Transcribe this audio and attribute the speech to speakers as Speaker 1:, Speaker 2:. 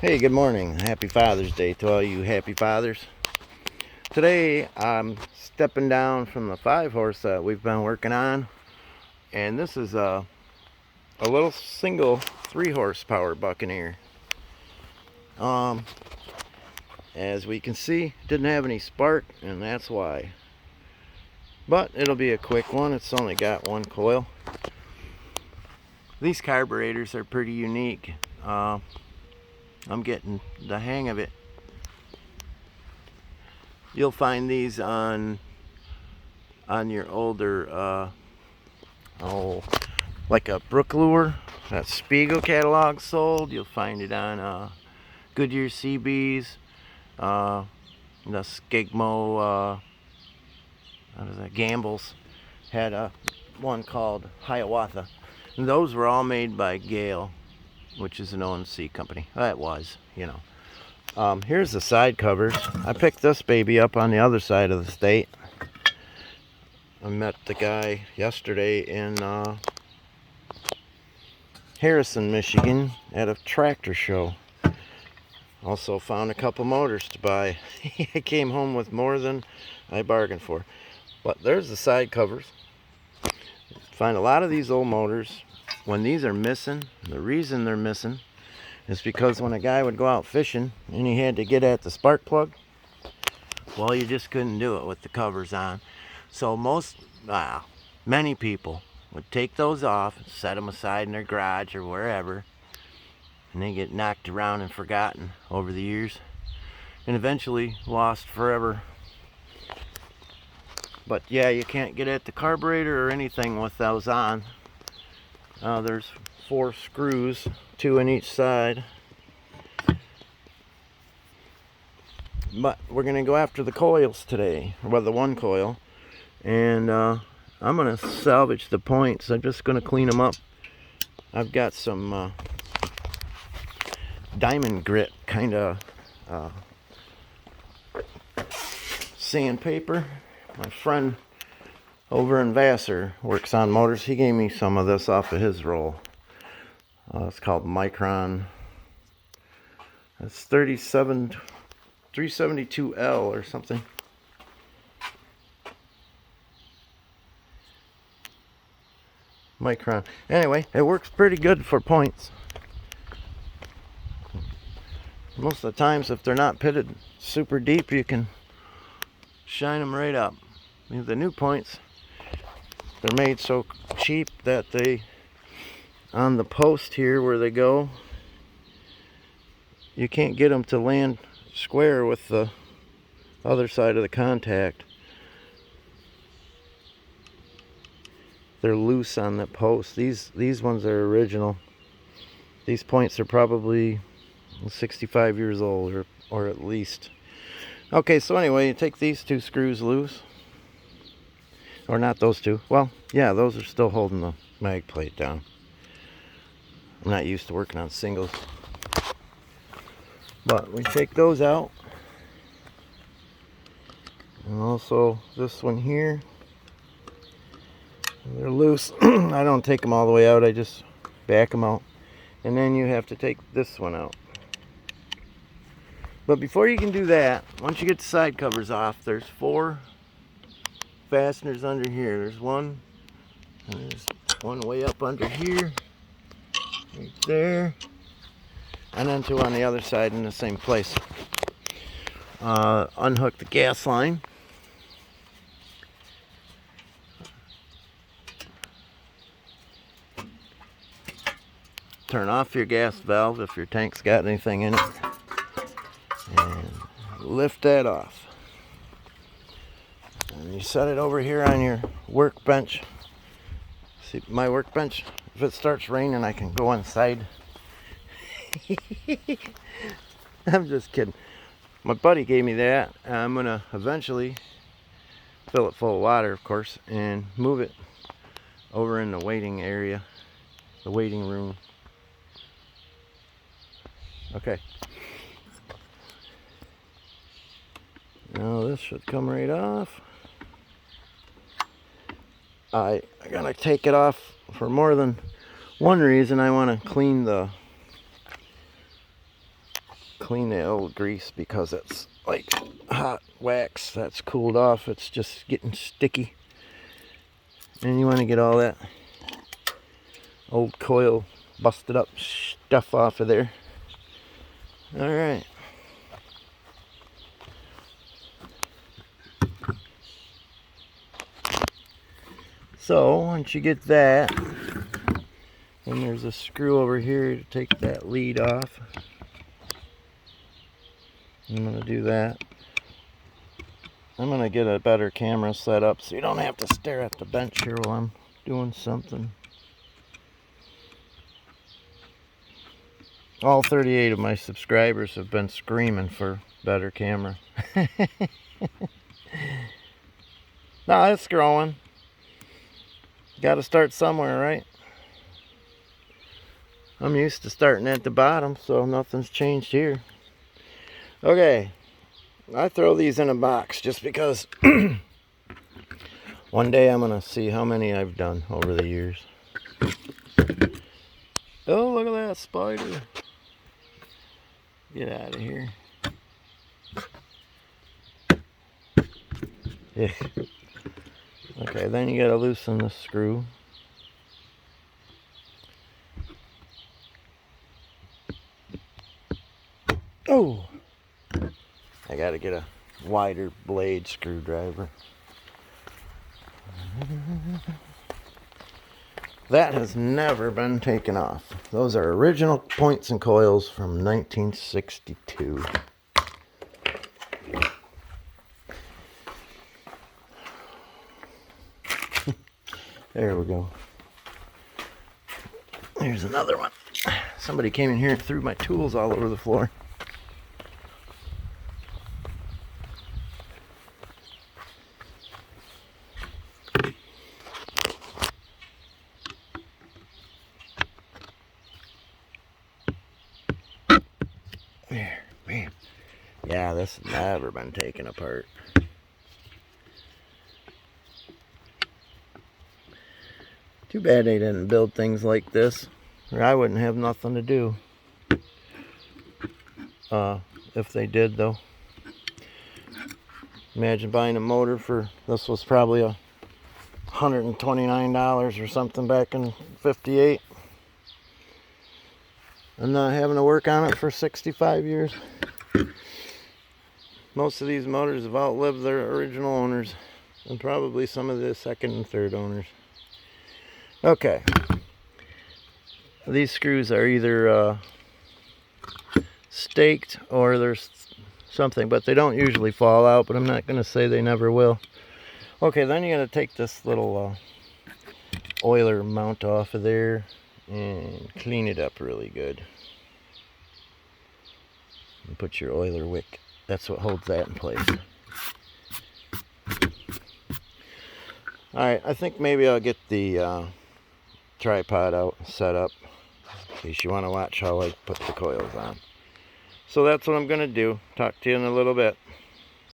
Speaker 1: Hey, good morning. Happy Father's Day to all you happy fathers. Today I'm stepping down from the 5-horse that we've been working on, and this is a little single 3-horsepower Buccaneer. Um, as we can see, didn't have any spark, and that's why. But it'll be a quick one. It's only got one coil. These carburetors are pretty unique. I'm getting the hang of it. You'll find these on your older like a Brook lure that Spiegel catalog sold. You'll find it on Goodyear CBs, the Skigmo, what is that, Gambles had one called Hiawatha, and those were all made by Gale, which is an ONC company. That was, here's the side covers. I picked this baby up on the other side of the state. I met the guy yesterday in Harrison, Michigan at a tractor show. Also found a couple motors to buy. I came home with more than I bargained for. But there's the side covers. Find a lot of these old motors. When these are missing, the reason they're missing is because when a guy would go out fishing and he had to get at the spark plug, well, you just couldn't do it with the covers on. So many people would take those off, set them aside in their garage or wherever, and they get knocked around and forgotten over the years, and eventually lost forever. But yeah, you can't get at the carburetor or anything with those on. There's 4 screws, 2 in each side. But we're going to go after the coils today, well, the one coil, and I'm going to salvage the points. I'm just going to clean them up. I've got some diamond grit kind of sandpaper. My friend over in Vassar works on motors. He gave me some of this off of his roll. It's called Micron. It's 372L or something. Micron. Anyway, it works pretty good for points. Most of the times, if they're not pitted super deep, you can shine them right up. The new points, they're made so cheap that they, on the post here where they go, you can't get them to land square with the other side of the contact. They're loose on the post. These ones are original. These points are probably 65 years old, or at least. Okay, so anyway, you take these 2 screws loose. Or not those 2. Well, yeah, those are still holding the mag plate down. I'm not used to working on singles. But we take those out. And also this one here. They're loose. I don't take them all the way out. I just back them out. And then you have to take this one out. But before you can do that, once you get the side covers off, there's 4 fasteners under here. There's one, and there's one way up under here, right there, and then 2 on the other side in the same place. Unhook the gas line. Turn off your gas valve if your tank's got anything in it, and lift that off. And you set it over here on your workbench. See my workbench? If it starts raining, I can go inside. I'm just kidding. My buddy gave me that. I'm going to eventually fill it full of water, of course, and move it over in the waiting area, the waiting room. Okay. Now this should come right off. I gotta take it off for more than one reason. I want to clean the clean the old grease because it's like hot wax that's cooled off. It's just getting sticky. And you want to get all that old coil busted up stuff off of there. Alright. So once you get that, then there's a screw over here to take that lead off. I'm going to do that. I'm going to get a better camera set up so you don't have to stare at the bench here while I'm doing something. All 38 of my subscribers have been screaming for better camera. No, it's growing. Got to start somewhere, right? I'm used to starting at the bottom, so nothing's changed here. Okay, I throw these in a box just because one day I'm going to see how many I've done over the years. Oh, look at that spider. Get out of here. Yeah. Okay, then you got to loosen the screw. Oh! I got to get a wider blade screwdriver. That has never been taken off. Those are original points and coils from 1962. There we go. Here's another one. Somebody came in here and threw my tools all over the floor. There, man. Yeah, this has never been taken apart. Too bad they didn't build things like this, or I wouldn't have nothing to do. If they did, though. Imagine buying a motor for, this was probably $129 or something back in '58. And not having to work on it for 65 years. Most of these motors have outlived their original owners, and probably some of the second and third owners. Okay. These screws are either staked or there's something, but they don't usually fall out, but I'm not going to say they never will. Okay, then you're going to take this little oiler mount off of there and clean it up really good. And put your oiler wick. That's what holds that in place. Alright, I think maybe I'll get the tripod out, set up, in case you want to watch how I put the coils on. So that's what I'm going to do. Talk to you in a little bit.